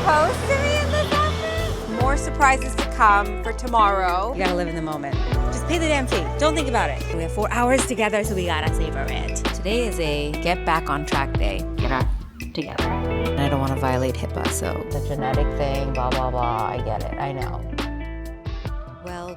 propose to me in this outfit? More surprises to come for tomorrow. You gotta live in the moment. Just pay the damn fee. Don't think about it. We have 4 hours together, so we gotta savor it. Today is a get back on track day. Get our together. And I don't want to violate HIPAA, so the genetic thing, blah, blah, blah. I get it. I know. Well,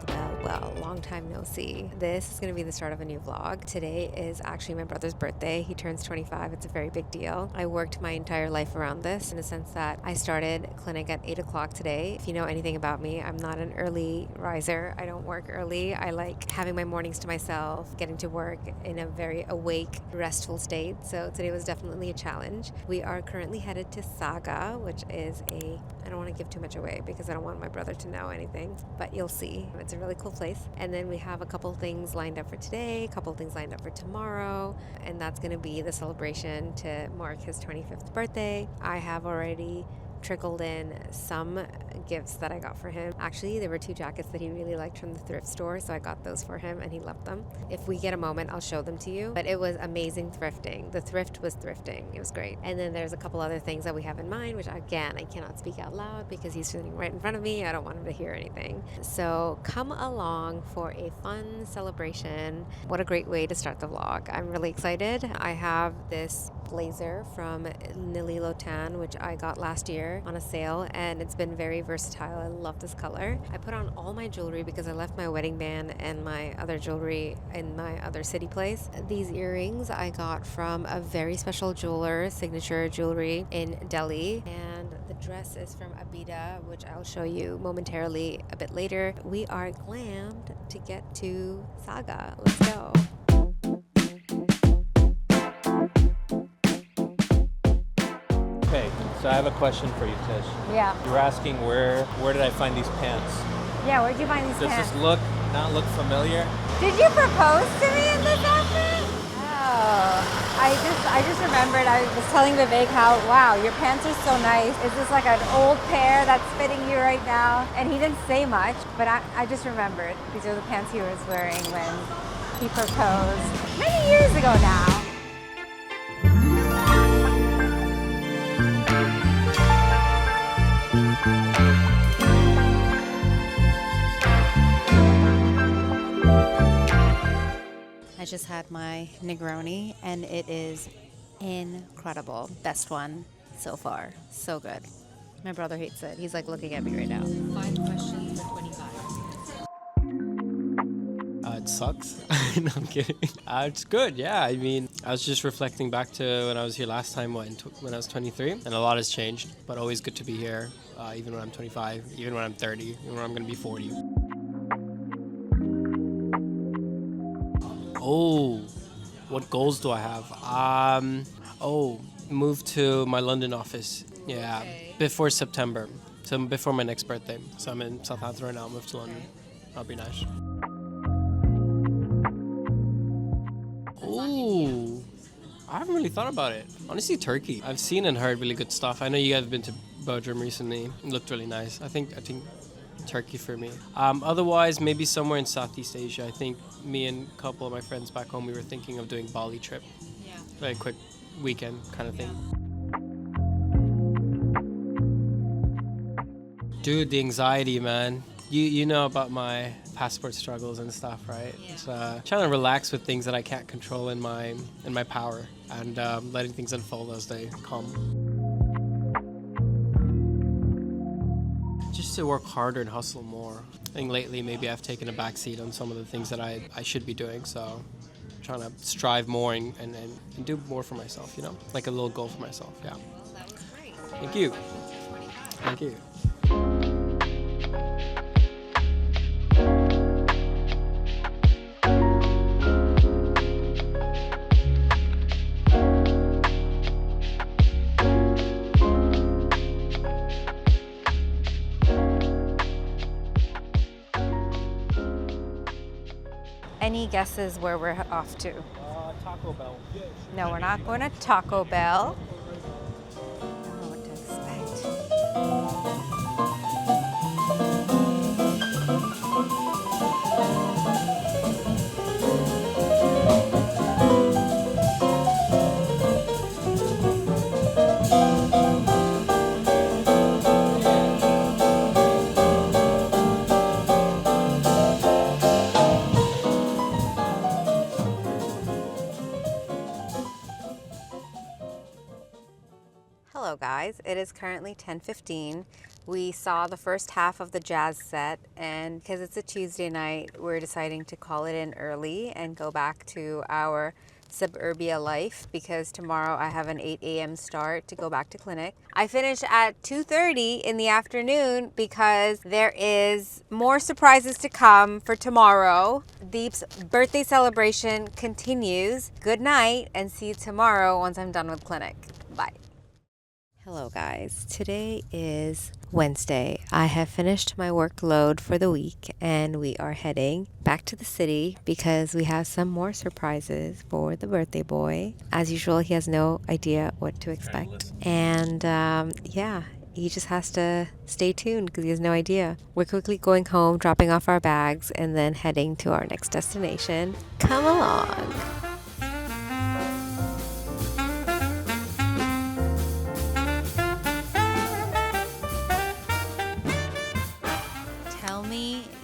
long time no see. This is going to be the start of a new vlog. Today is actually my brother's birthday. He turns 25. It's a very big deal. I worked my entire life around this in the sense that I started clinic at 8 o'clock today. If you know anything about me, I'm not an early riser. I don't work early. I like having my mornings to myself, getting to work in a very awake, restful state. So today was definitely a challenge. We are currently headed to Saga, which is I don't want to give too much away because I don't want my brother to know anything, but you'll see. It's a really cool place. And then we have a couple things lined up for today, a couple things lined up for tomorrow, and that's going to be the celebration to mark his 25th birthday. I have already trickled in some gifts that I got for him. Actually, there were 2 jackets that he really liked from the thrift store, so I got those for him and he loved them. If we get a moment, I'll show them to you. But it was amazing thrifting. The thrift was thrifting. It was great. And then there's a couple other things that we have in mind, which again, I cannot speak out loud because he's sitting right in front of me. I don't want him to hear anything. So come along for a fun celebration. What a great way to start the vlog. I'm really excited. I have this blazer from Nili Lotan, which I got last year on a sale, and it's been very versatile. I love this color. I put on all my jewelry because I left my wedding band and my other jewelry in my other city place. These earrings I got from a very special jeweler, Signature Jewelry in Delhi, and the dress is from Abida, which I'll show you momentarily a bit later. We are glammed to get to Saga. Let's go. Okay, so I have a question for you, Tish. Yeah. You were asking where did I find these pants? Yeah, where'd you find these pants? Does this not look familiar? Did you propose to me in this outfit? Oh, I just remembered. I was telling Vivek how, wow, your pants are so nice. Is this like an old pair that's fitting you right now? And he didn't say much, but I just remembered. These are the pants he was wearing when he proposed many years ago now. I just had my Negroni and it is incredible. Best one so far. So good. My brother hates it. He's like looking at me right now. 5 questions for 25. It sucks. No, I'm kidding. It's good, yeah. I mean, I was just reflecting back to when I was here last time when I was 23, and a lot has changed, but always good to be here, even when I'm 25, even when I'm 30, even when I'm going to be 40. Oh, what goals do I have? Move to my London office. Yeah, okay. Before September. So before my next birthday. So I'm in Southampton right now. I'll move to London. That'll be nice. Oh, I haven't really thought about it. Honestly, Turkey. I've seen and heard really good stuff. I know you guys have been to Bodrum recently. It looked really nice. I think Turkey for me. Otherwise, maybe somewhere in Southeast Asia. I think me and a couple of my friends back home, we were thinking of doing Bali trip. Yeah. Very quick weekend kind of thing. Dude, the anxiety, man. You know about my passport struggles and stuff, right? Yeah. It's trying to relax with things that I can't control in my power, and letting things unfold as they come. Just to work harder and hustle more. I think lately maybe I've taken a backseat on some of the things that I should be doing, so I'm trying to strive more and do more for myself, you know? Like a little goal for myself, yeah. That's great. Thank you. Thank you. Any guesses where we're off to? Taco Bell. No, we're not going to Taco Bell. I don't know what to expect. It is currently 10:15. We saw the first half of the jazz set, and because it's a Tuesday night, we're deciding to call it in early and go back to our suburbia life because tomorrow I have an 8 a.m. start to go back to clinic. I finish at 2:30 in the afternoon because there is more surprises to come for tomorrow. Deep's birthday celebration continues. Good night and see you tomorrow once I'm done with clinic. Bye. Hello guys, today is Wednesday. I have finished my workload for the week and we are heading back to the city because we have some more surprises for the birthday boy. As usual, he has no idea what to expect. And he just has to stay tuned because he has no idea. We're quickly going home, dropping off our bags, and then heading to our next destination. Come along.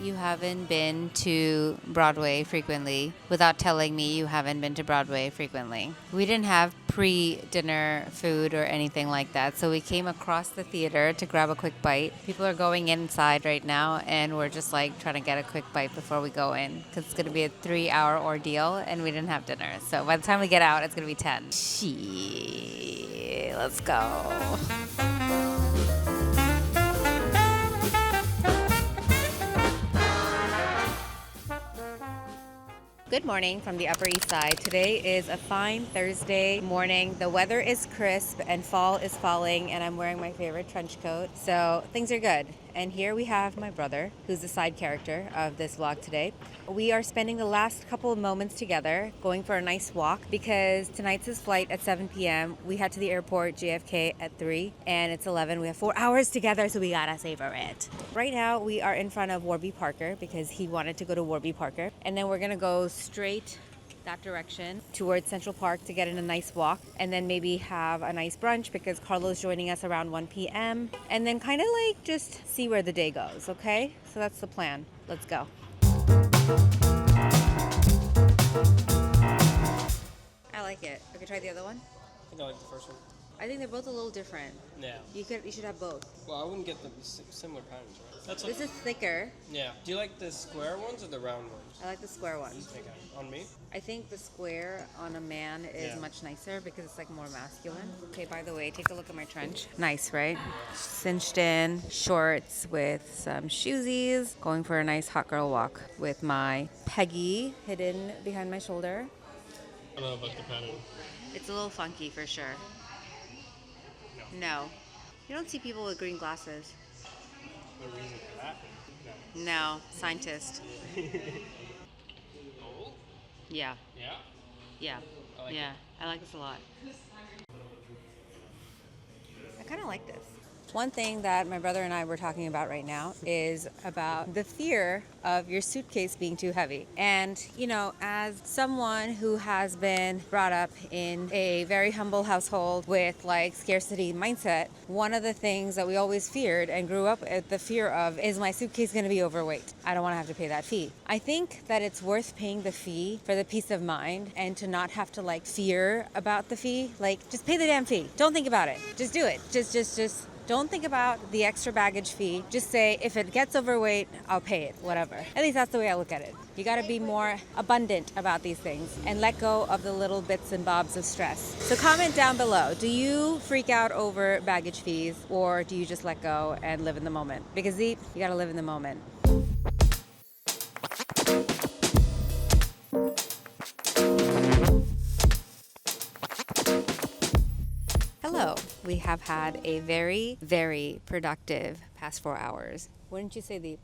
You haven't been to Broadway frequently without telling me you haven't been to Broadway frequently. We didn't have pre-dinner food or anything like that, so we came across the theater to grab a quick bite. People are going inside right now, and we're just like trying to get a quick bite before we go in because it's going to be a 3-hour ordeal, and we didn't have dinner. So by the time we get out, it's going to be 10. Let's go. Good morning from the Upper East Side. Today is a fine Thursday morning. The weather is crisp and fall is falling, and I'm wearing my favorite trench coat. So things are good. And here we have my brother, who's the side character of this vlog today. We are spending the last couple of moments together going for a nice walk because tonight's his flight at 7 p.m. We head to the airport, JFK, at 3, and it's 11. We have 4 hours together, so we gotta savor it. Right now, we are in front of Warby Parker because he wanted to go to Warby Parker. And then we're gonna go straight that direction towards Central Park to get in a nice walk, and then maybe have a nice brunch because Carlo's joining us around 1 p.m. and then kind of like just see where the day goes, okay? So that's the plan. Let's go. I like it. Okay, try the other one. I think I like the first one. I think they're both a little different. Yeah. You should have both. Well, I wouldn't get the similar patterns, right? This is thicker. Yeah. Do you like the square ones or the round ones? I like the square ones. Okay. On me? I think the square on a man is much nicer because it's like more masculine. Okay, by the way, take a look at my trench. Nice, right? Cinched in, shorts with some shoesies. Going for a nice hot girl walk with my Peggy hidden behind my shoulder. I don't know about the pattern. It's a little funky for sure. No. You don't see people with green glasses. No reason for that? No. Scientist. Gold? Yeah. Yeah? Yeah. I like it. I like this a lot. I kind of like this. One thing that my brother and I were talking about right now is about the fear of your suitcase being too heavy. And, you know, as someone who has been brought up in a very humble household with like scarcity mindset, one of the things that we always feared and grew up with the fear of is my suitcase going to be overweight? I don't want to have to pay that fee. I think that it's worth paying the fee for the peace of mind and to not have to like fear about the fee. Like, just pay the damn fee. Don't think about it. Just do it. Just don't think about the extra baggage fee. Just say, if it gets overweight, I'll pay it, whatever. At least that's the way I look at it. You gotta be more abundant about these things and let go of the little bits and bobs of stress. So comment down below, do you freak out over baggage fees or do you just let go and live in the moment? Because Deep, you gotta live in the moment. Hello. We have had a very, very productive past 4 hours. Wouldn't you say, Deep?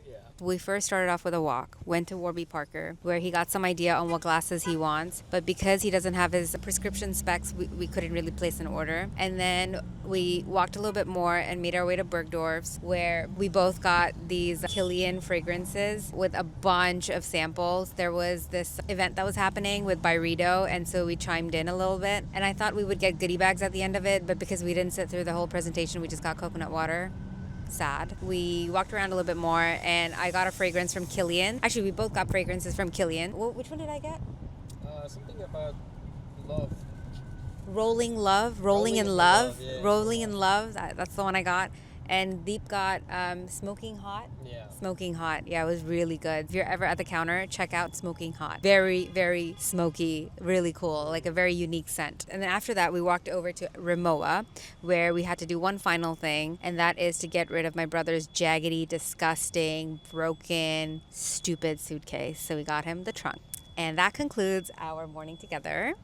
Yeah. We first started off with a walk, went to Warby Parker, where he got some idea on what glasses he wants, but because he doesn't have his prescription specs, we couldn't really place an order. And then we walked a little bit more and made our way to Bergdorf's, where we both got these Killian fragrances with a bunch of samples. There was this event that was happening with Byredo, and so we chimed in a little bit. And I thought we would get goodie bags at the end of it, but because we didn't sit through the whole presentation, we just got coconut water. Sad. We walked around a little bit more and I got a fragrance from Killian. Actually, we both got fragrances from Killian. Which one did I get? Something about love. Rolling Love, Rolling in Love, yeah. Rolling in Love. That's the one I got. And Deep got Smoking Hot. Yeah. Smoking Hot. Yeah, it was really good. If you're ever at the counter, check out Smoking Hot. Very, very smoky. Really cool. Like a very unique scent. And then after that, we walked over to Rimowa, where we had to do one final thing, and that is to get rid of my brother's jaggedy, disgusting, broken, stupid suitcase. So we got him the trunk. And that concludes our morning together.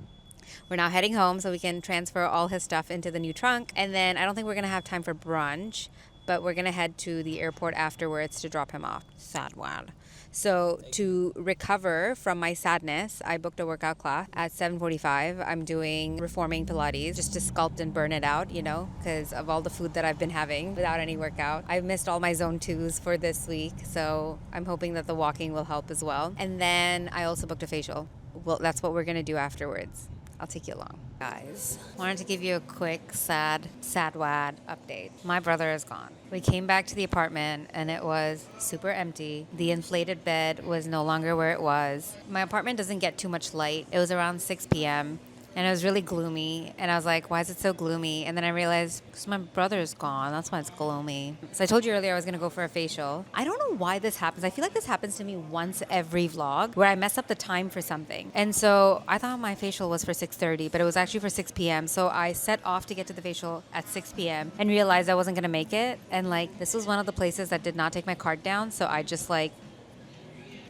We're now heading home so we can transfer all his stuff into the new trunk. And then I don't think we're going to have time for brunch, but we're going to head to the airport afterwards to drop him off. Sad one. So to recover from my sadness, I booked a workout class at 7:45. I'm doing reforming Pilates just to sculpt and burn it out, you know, because of all the food that I've been having without any workout. I've missed all my zone 2s for this week, so I'm hoping that the walking will help as well. And then I also booked a facial. Well, that's what we're going to do afterwards. I'll take you along. Guys, wanted to give you a quick sad wad update. My brother is gone. We came back to the apartment and it was super empty. The inflated bed was no longer where it was. My apartment doesn't get too much light. It was around 6 p.m. and it was really gloomy. And I was like, why is it so gloomy? And then I realized, because my brother is gone, that's why it's gloomy. So I told you earlier I was going to go for a facial. I don't know why this happens. I feel like this happens to me once every vlog where I mess up the time for something. And so I thought my facial was for 6:30, but it was actually for 6 p.m. So I set off to get to the facial at 6 p.m. and realized I wasn't going to make it. And like, this was one of the places that did not take my card down. So I just like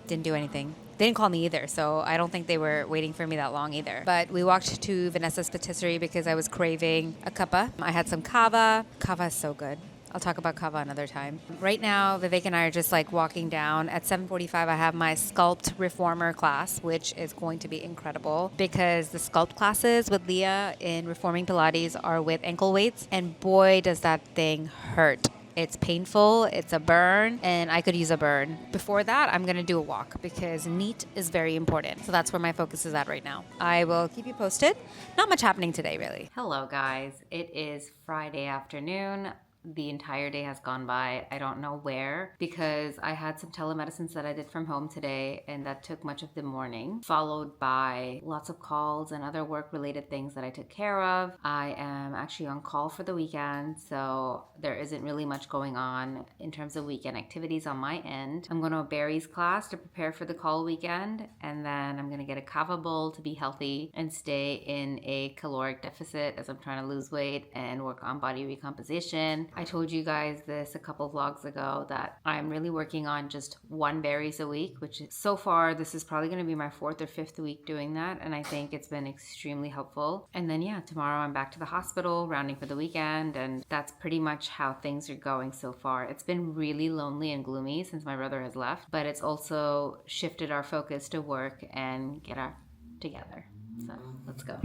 didn't do anything. They didn't call me either, so I don't think they were waiting for me that long either. But we walked to Vanessa's patisserie because I was craving a kappa. I had some kava. Kava is so good. I'll talk about kava another time. Right now, Vivek and I are just like walking down. At 7:45, I have my sculpt reformer class, which is going to be incredible because the sculpt classes with Leah in reforming Pilates are with ankle weights, and boy, does that thing hurt. It's painful, it's a burn, and I could use a burn. Before that, I'm gonna do a walk because NEAT is very important. So that's where my focus is at right now. I will keep you posted. Not much happening today, really. Hello, guys. It is Friday afternoon. The entire day has gone by. I don't know where because I had some telemedicines that I did from home today and that took much of the morning, followed by lots of calls and other work related things that I took care of. I am actually on call for the weekend, so there isn't really much going on in terms of weekend activities on my end. I'm going to a berries class to prepare for the call weekend, and then I'm going to get a kava bowl to be healthy and stay in a caloric deficit as I'm trying to lose weight and work on body recomposition. I told you guys this a couple vlogs ago that I'm really working on just one berries a week, which is, so far this is probably going to be my 4th or 5th week doing that, and I think it's been extremely helpful. And then yeah, tomorrow I'm back to the hospital, rounding for the weekend, and that's pretty much how things are going so far. It's been really lonely and gloomy since my brother has left, but it's also shifted our focus to work and get our together. So let's go.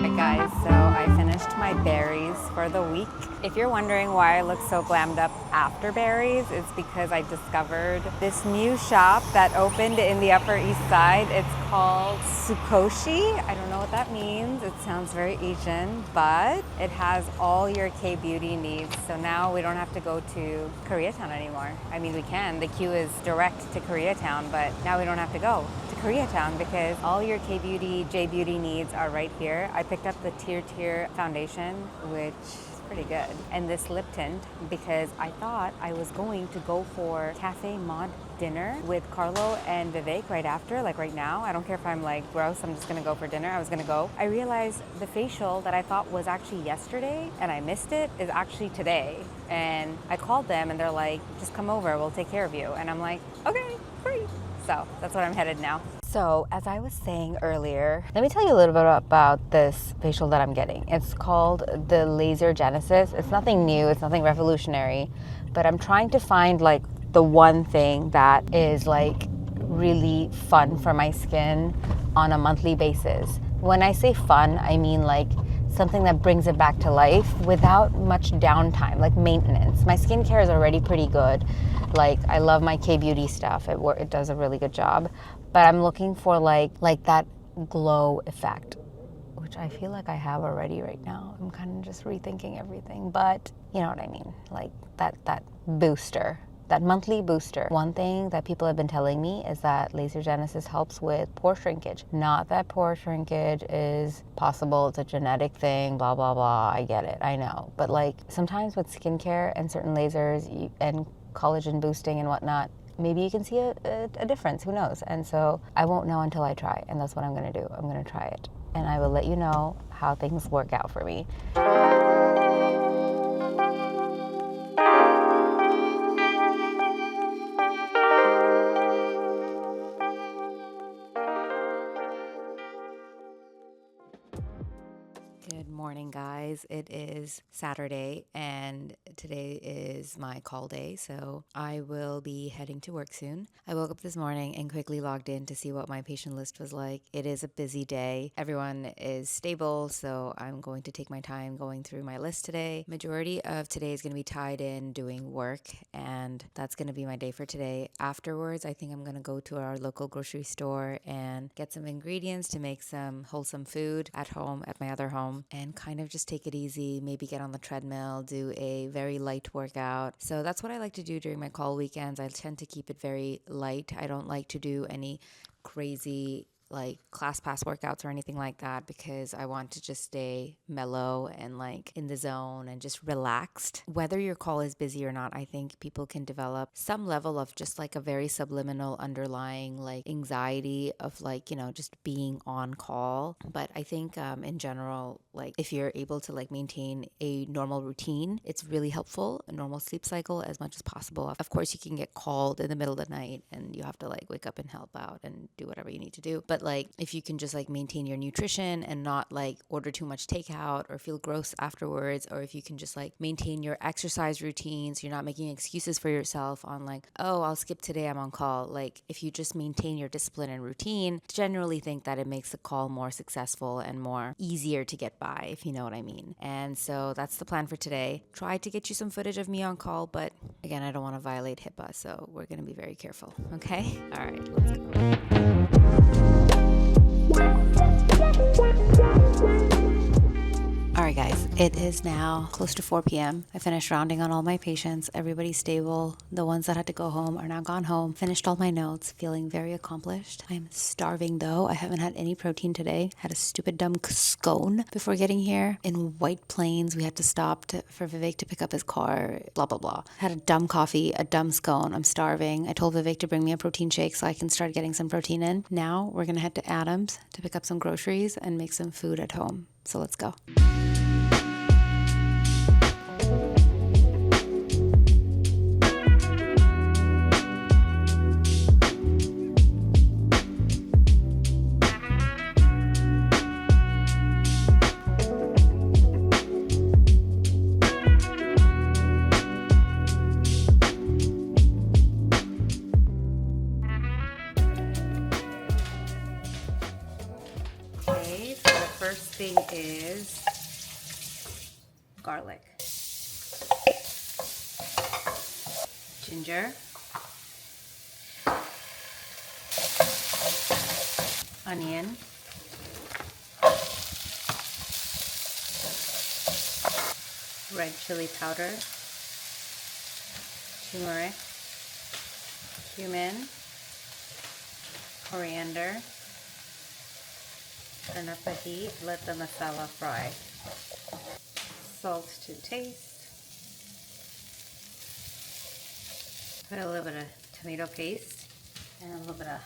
Hi guys, so I finished my berries for the week. If you're wondering why I look so glammed up after berries, it's because I discovered this new shop that opened in the Upper East Side. It's called Sukoshi. I don't know what that means. It sounds very Asian, but it has all your K-beauty needs. So now we don't have to go to Koreatown anymore. I mean, we can. The queue is direct to Koreatown, but now we don't have to go to Koreatown because all your K-beauty, J-beauty needs are right here. I picked up the Tier foundation, which is pretty good, and this lip tint because I thought I was going to go for Cafe Mod dinner with Carlo and Vivek right after, like right now. I don't care if I'm like gross, I'm just gonna go for dinner. I was gonna go. I realized the facial that I thought was actually yesterday and I missed it is actually today. And I called them and they're like, just come over, we'll take care of you. And I'm like, okay, great. So that's what I'm headed now. So as I was saying earlier, let me tell you a little bit about this facial that I'm getting. It's called the Laser Genesis. It's nothing new, it's nothing revolutionary, but I'm trying to find like the one thing that is like really fun for my skin on a monthly basis. When I say fun, I mean like something that brings it back to life without much downtime, like maintenance. My skincare is already pretty good. Like I love my K-beauty stuff. It does a really good job. But I'm looking for like that glow effect, which I feel like I have already right now. I'm kind of just rethinking everything, but you know what I mean, like that booster. that monthly booster. One thing that people have been telling me is that laser genesis helps with pore shrinkage. Not that pore shrinkage is possible, it's a genetic thing, blah, blah, blah. I get it, I know. But like sometimes with skincare and certain lasers and collagen boosting and whatnot, maybe you can see a difference, who knows? And so I won't know until I try, and that's what I'm gonna do. I'm gonna try it, and I will let you know how things work out for me. Good morning, guys. It is Saturday and today is my call day, so I will be heading to work soon. I woke up this morning and quickly logged in to see what my patient list was like. It is a busy day. Everyone is stable, so I'm going to take my time going through my list today. Majority of today is going to be tied in doing work, and that's going to be my day for today. Afterwards, I think I'm going to go to our local grocery store and get some ingredients to make some wholesome food at home, at my other home, and kind of just take it easy, maybe get on the treadmill, do a very light workout. So that's what I like to do during my call weekends. I tend to keep it very light. I don't like to do any crazy like class pass workouts or anything like that because I want to just stay mellow and like in the zone and just relaxed. Whether your call is busy or not, I think people can develop some level of just like a very subliminal underlying like anxiety of like, you know, just being on call. But I think in general, like if you're able to like maintain a normal routine, it's really helpful, a normal sleep cycle as much as possible. Of course, you can get called in the middle of the night and you have to like wake up and help out and do whatever you need to do. But like if you can just like maintain your nutrition and not like order too much takeout or feel gross afterwards, or if you can just like maintain your exercise routines, you're not making excuses for yourself on like, oh, I'll skip today, I'm on call. Like if you just maintain your discipline and routine, generally think that it makes the call more successful and more easier to get by, if you know what I mean. And so that's the plan for today. Try to get you some footage of me on call, but again, I don't want to violate HIPAA, so we're going to be very careful. Okay? All right, let's go. All right, guys, it is now close to 4 p.m. I finished rounding on all my patients. Everybody's stable. The ones that had to go home are now gone home. Finished all my notes, feeling very accomplished. I'm starving though. I haven't had any protein today. Had a stupid dumb scone before getting here. In White Plains, we had to stop for Vivek to pick up his car, blah, blah, blah. Had a dumb coffee, a dumb scone. I'm starving. I told Vivek to bring me a protein shake so I can start getting some protein in. Now we're going to head to Adam's to pick up some groceries and make some food at home. So let's go. Okay, so the first thing is garlic, ginger, onion, red chili powder, turmeric, cumin, coriander. Turn up the heat, let the masala fry. Salt to taste. Put a little bit of tomato paste and a little bit of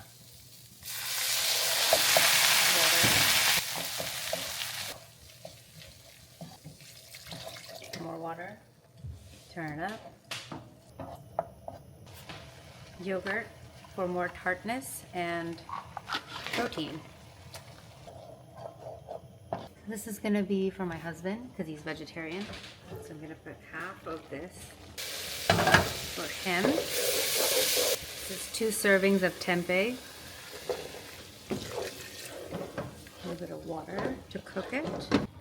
water. More water. Turn it up. Yogurt for more tartness and protein. This is going to be for my husband because he's vegetarian. So I'm going to put half of this for him. This is 2 servings of tempe. A little bit of water to cook it.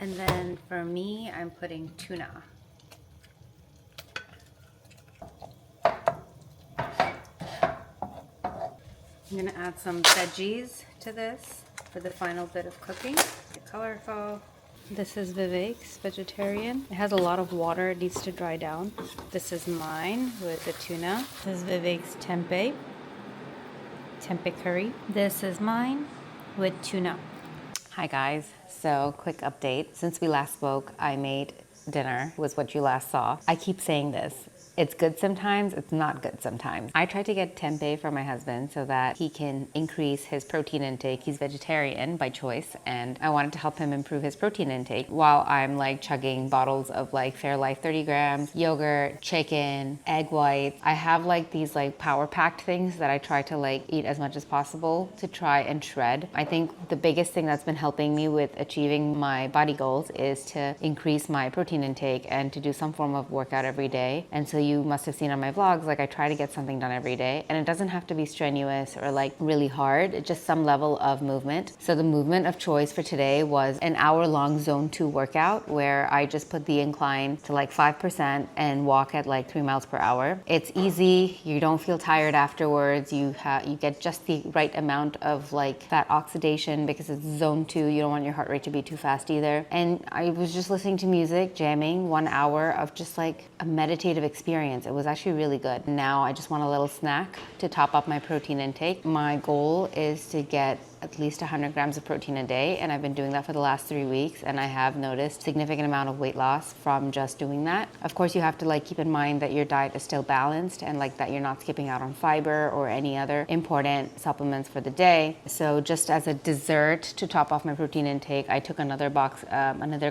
And then for me, I'm putting tuna. I'm going to add some veggies to this for the final bit of cooking. Get colorful. This is Vivek's vegetarian. It has a lot of water. It needs to dry down. This is mine with the tuna. This is Vivek's tempeh curry. This is mine with tuna. Hi guys, so quick update. Since we last spoke, I made dinner, was what you last saw. I keep saying this. It's good sometimes, it's not good sometimes. I tried to get tempeh for my husband so that he can increase his protein intake. He's vegetarian by choice, and I wanted to help him improve his protein intake while I'm like chugging bottles of like Fairlife 30 grams, yogurt, chicken, egg whites. I have like these like power packed things that I try to like eat as much as possible to try and shred. I think the biggest thing that's been helping me with achieving my body goals is to increase my protein intake and to do some form of workout every day. And so you must have seen on my vlogs, like I try to get something done every day, and it doesn't have to be strenuous or like really hard. It's just some level of movement. So the movement of choice for today was an hour-long zone 2 workout where I just put the incline to like 5% and walk at like 3 miles per hour. It's easy. You don't feel tired afterwards. You get just the right amount of like fat oxidation because it's zone 2. You don't want your heart rate to be too fast either. And I was just listening to music, jamming, 1 hour of just like a meditative experience. It was actually really good. Now I just want a little snack to top up my protein intake. My goal is to get at least 100 grams of protein a day, and I've been doing that for the last 3 weeks, and I have noticed significant amount of weight loss from just doing that. Of course, you have to like keep in mind that your diet is still balanced and like that you're not skipping out on fiber or any other important supplements for the day. So just as a dessert to top off my protein intake, I took another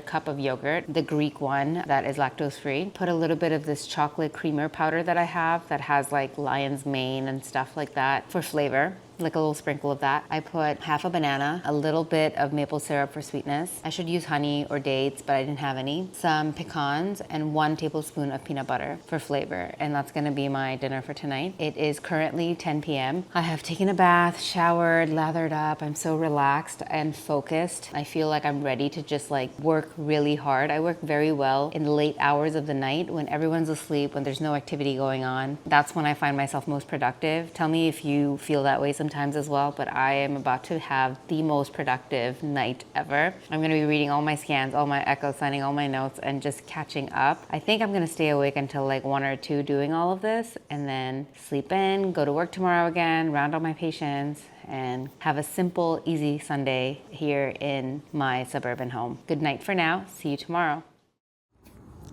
cup of yogurt, the Greek one that is lactose free. Put a little bit of this chocolate creamer powder that I have that has like lion's mane and stuff like that for flavor. Like a little sprinkle of that. I put half a banana, a little bit of maple syrup for sweetness. I should use honey or dates, but I didn't have any. Some pecans and 1 tablespoon of peanut butter for flavor. And that's gonna be my dinner for tonight. It is currently 10 p.m. I have taken a bath, showered, lathered up. I'm so relaxed and focused. I feel like I'm ready to just like work really hard. I work very well in the late hours of the night when everyone's asleep, when there's no activity going on. That's when I find myself most productive. Tell me if you feel that way sometimes as well, but I am about to have the most productive night ever. I'm going to be reading all my scans, all my echoes, signing all my notes, and just catching up. I think I'm going to stay awake until like 1 or 2 doing all of this, and then sleep in, go to work tomorrow again, round all my patients, and have a simple, easy Sunday here in my suburban home. Good night for now. See you tomorrow.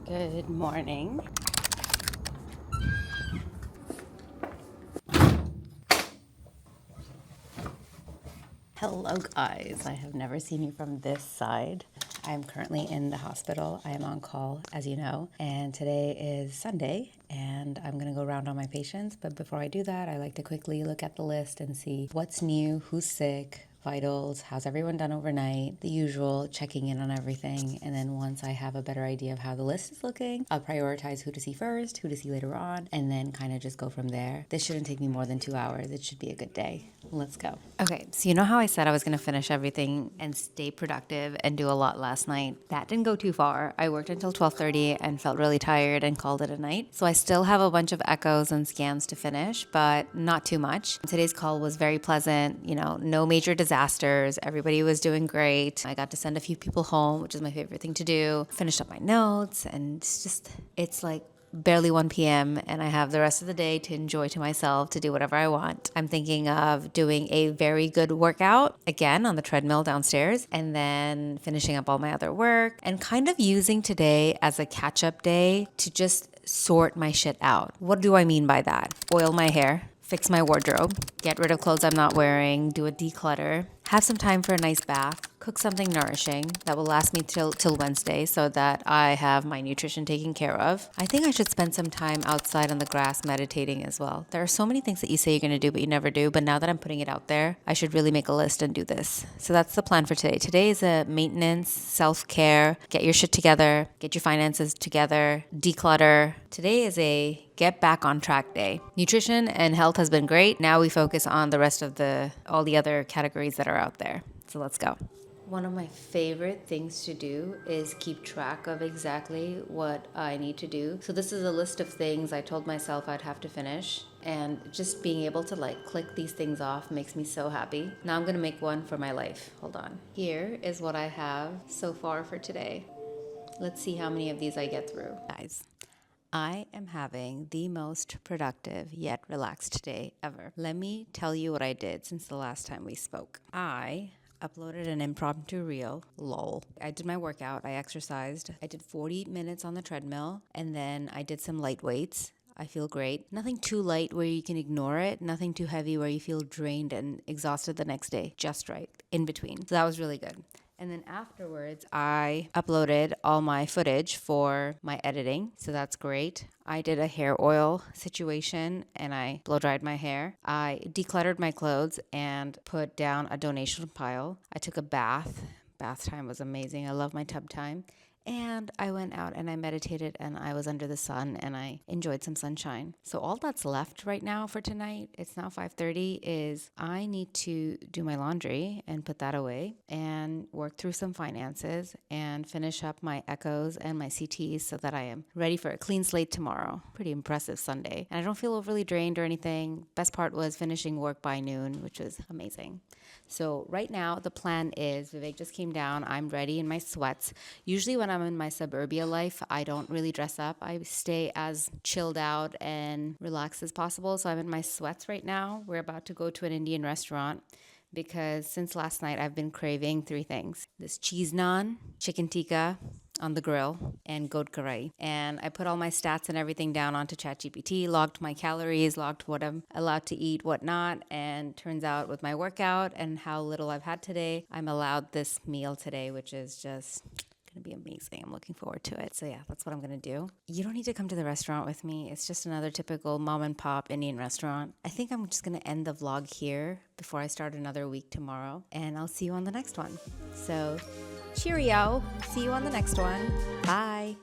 Good morning. Hello guys, I have never seen you from this side. I am currently in the hospital. I am on call, as you know, and today is Sunday, and I'm gonna go around on my patients. But before I do that, I like to quickly look at the list and see what's new, who's sick, vitals, how's everyone done overnight, the usual, checking in on everything. And then once I have a better idea of how the list is looking, I'll prioritize who to see first, who to see later on, and then kind of just go from there. This shouldn't take me more than 2 hours. It should be a good day. Let's go. Okay, so you know how I said I was gonna finish everything and stay productive and do a lot last night? That didn't go too far. I worked until 12:30 and felt really tired and called it a night. So I still have a bunch of echoes and scans to finish, but not too much. Today's call was very pleasant, no major disasters. Everybody was doing great. I got to send a few people home, which is my favorite thing to do. Finished up my notes, and it's like barely 1 p.m. and I have the rest of the day to enjoy to myself, to do whatever I want. I'm thinking of doing a very good workout again on the treadmill downstairs, and then finishing up all my other work and kind of using today as a catch-up day to just sort my shit out. What do I mean by that? Oil my hair, fix my wardrobe, get rid of clothes I'm not wearing, do a declutter, have some time for a nice bath, cook something nourishing that will last me till Wednesday so that I have my nutrition taken care of. I think I should spend some time outside on the grass meditating as well. There are so many things that you say you're going to do but you never do, but now that I'm putting it out there, I should really make a list and do this. So that's the plan for today. Today is a maintenance, self-care, get your shit together, get your finances together, declutter. Today is a get back on track day. Nutrition and health has been great. Now we focus on the rest of all the other categories that are out there. So let's go. One of my favorite things to do is keep track of exactly what I need to do. So this is a list of things I told myself I'd have to finish. And just being able to like click these things off makes me so happy. Now I'm gonna make one for my life. Hold on. Here is what I have so far for today. Let's see how many of these I get through. Guys, I am having the most productive yet relaxed day ever. Let me tell you what I did since the last time we spoke. I uploaded an impromptu reel, lol. I did my workout, I exercised. I did 40 minutes on the treadmill, and then I did some light weights. I feel great. Nothing too light where you can ignore it, nothing too heavy where you feel drained and exhausted the next day. Just right, in between. So that was really good. And then afterwards, I uploaded all my footage for my editing. So that's great. I did a hair oil situation and I blow dried my hair. I decluttered my clothes and put down a donation pile. I took a bath. Bath time was amazing. I love my tub time. And I went out and I meditated and I was under the sun and I enjoyed some sunshine. So all that's left right now for tonight, it's now 5:30, is I need to do my laundry and put that away and work through some finances and finish up my echoes and my CTs so that I am ready for a clean slate tomorrow. Pretty impressive Sunday. And I don't feel overly drained or anything. Best part was finishing work by noon, which was amazing. So right now the plan is Vivek just came down. I'm ready in my sweats. Usually when I'm in my suburbia life, I don't really dress up. I stay as chilled out and relaxed as possible. So I'm in my sweats right now. We're about to go to an Indian restaurant because since last night I've been craving three things. This cheese naan, chicken tikka on the grill, and goat karai. And I put all my stats and everything down onto ChatGPT, logged my calories, logged what I'm allowed to eat, what not. And turns out with my workout and how little I've had today, I'm allowed this meal today, which is just gonna be amazing. I'm looking forward to it. So yeah, that's what I'm gonna do. You don't need to come to the restaurant with me. It's just another typical mom and pop Indian restaurant. I think I'm just gonna end the vlog here before I start another week tomorrow, and I'll see you on the next one. So cheerio. See you on the next one. Bye.